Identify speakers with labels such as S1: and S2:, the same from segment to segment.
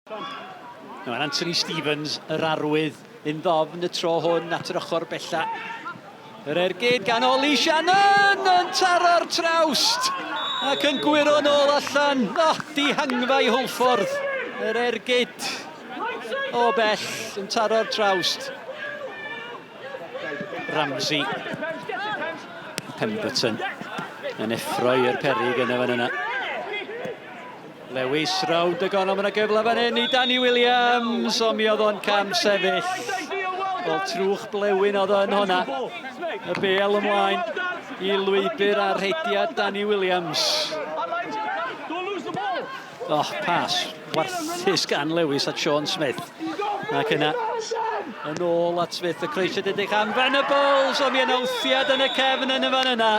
S1: Mae'n Anthony Stevens, yr arwydd, yn ddofn y tro hwn at yr ochr bella. Yr ergyd gan Oli Shannon yn taro'r trawst ac yn gwiro nôl allan. Dihangfa i Hwlffordd. Yr ergyd o bell yn taro'r trawst. Ramsey. Pemberton yn effro i'r peryg yn y fan yna. Lewis rawd y gono, mae'n gyfle fan hyn i Danny Williams, o mi oedd o'n cam sefyll. O trwch blewyn oedd o'n honna. Y bel ymlaen i lwybr ar heidiad Danny Williams. Pas warthus gan Lewis at Sean Smith. Ac yna, yn ôl at Smith, y croeso dydych am Venables, o mi yn awthiad yn y cefn yn y fan yna.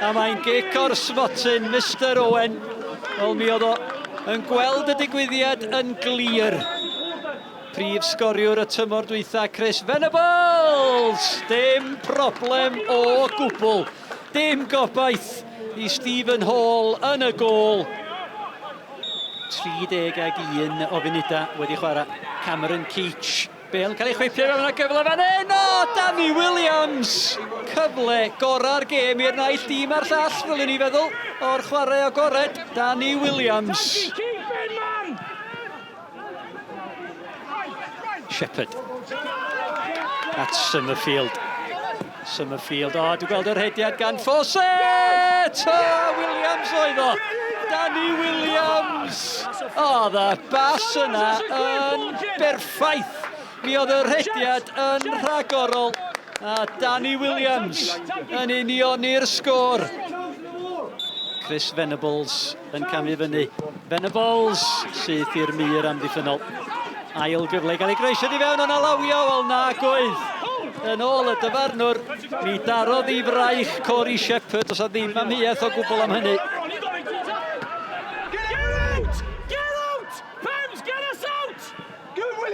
S1: A mae'n gic o'r smotyn, Mr Owen. Wel, mi oedd o yn gweld y digwyddiad yn glir. Prif sgoriwr y tymor dwytha, Chris Venables! Dim problem o gwbl. Dim gobaith i Stephen Hall yn y gôl. 31 o funuda wedi chwarae Cameron Keach. Bale yn cael ei chwipio mewn y gyfle fan hyn. Danny Williams! Cyfle gora'r gêm i'r naill dîm a'r llall, ddylwn ni feddwl, o'r chwarae agored, Danny Williams. Shepherd. At Summerfield. Summerfield, dwi'n gweld yr hediad gan Fawcett! Williams oedd o! Danny Williams! Oedd y bas yna yn berffaith. Mi oedd yr hediad yn rhagorol. A Danny Williams yn union i'r sgôr. Chris Venables yn camu fyny. Venables sydd i'r mur amddiffynol. Ail gyfle gael ei greisio di fewn o'n alawio, wel nag oedd. Yn ôl y dyfarnwr, mi darodd i fraich Corey Shepherd, os a ddim amheuaeth o gwbl am hynny.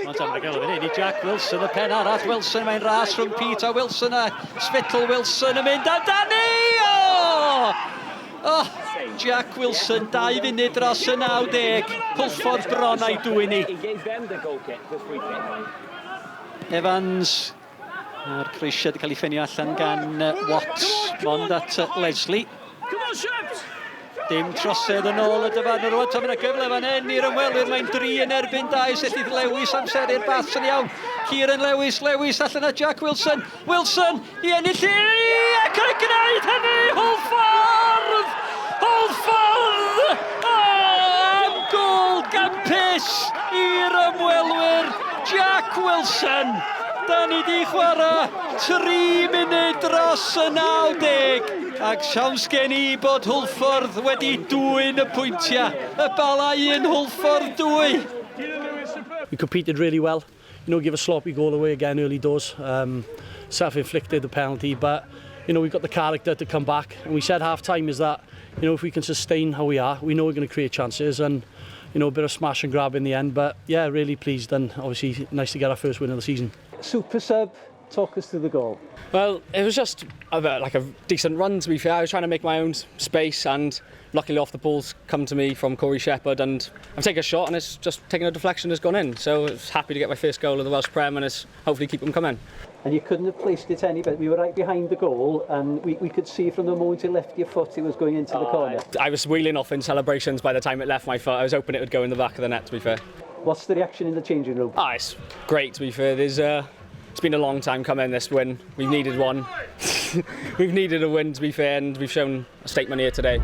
S1: Ond am gael fan hyn i Jack Wilson, y pen arall Wilson, mae'n ras rhwng Peter Wilson a Spittle Wilson yn mynd a Danny! Jack Wilson, 2 funud dros y 90. Hwlffordd bron a'i dwyni. Evans. A'r croesiad wedi cael ei ffenio allan gan Watts, mond at Leslie. Dim trosedd yn ôl y dyfarnwr. Rwan, tam yna gyfle fan hyn i'r ymwelwyr. Mae'n 3 yn erbyn 2. Sellydd Lewis amser i'r bas yn iawn. Kieran Lewis, Lewis allan at Jack Wilson. Wilson i ennill ac yn gwneud hynny! Hwlffordd! Hwlffordd! Am gol gampus i'r ymwelwyr Jack Wilson. Da ni di chwarae 3 munud dros y 90. Ac siawns gen i bod Hwlffordd wedi dwyn y pwyntiau. Y Bala 1, Hwlffordd 2.
S2: We competed really well. Give a sloppy goal away again early doors. Self-inflicted the penalty, but we've got the character to come back. And we said half-time is that if we can sustain how we are, we know we're going to create chances and a bit of smash and grab in the end. But yeah, really pleased and obviously nice to get our first win of the season.
S1: Super sub, talk us through the goal.
S3: Well, it was just like a decent run, to be fair. I was trying to make my own space and luckily off the ball's come to me from Corey Shepherd and I've taken a shot and it's just taken a deflection has gone in. So I was happy to get my first goal of the Welsh Prem and it's hopefully keep them coming.
S1: And you couldn't have placed it any better. We were right behind the goal and we could see from the moment you left your foot it was going into the corner.
S3: I was wheeling off in celebrations by the time it left my foot. I was hoping it would go in the back of the net, to be fair.
S1: What's the reaction in the changing room?
S3: It's great, to be fair. It's been a long time coming, this win. We've needed one. We've needed a win, to be fair, and we've shown a statement here today.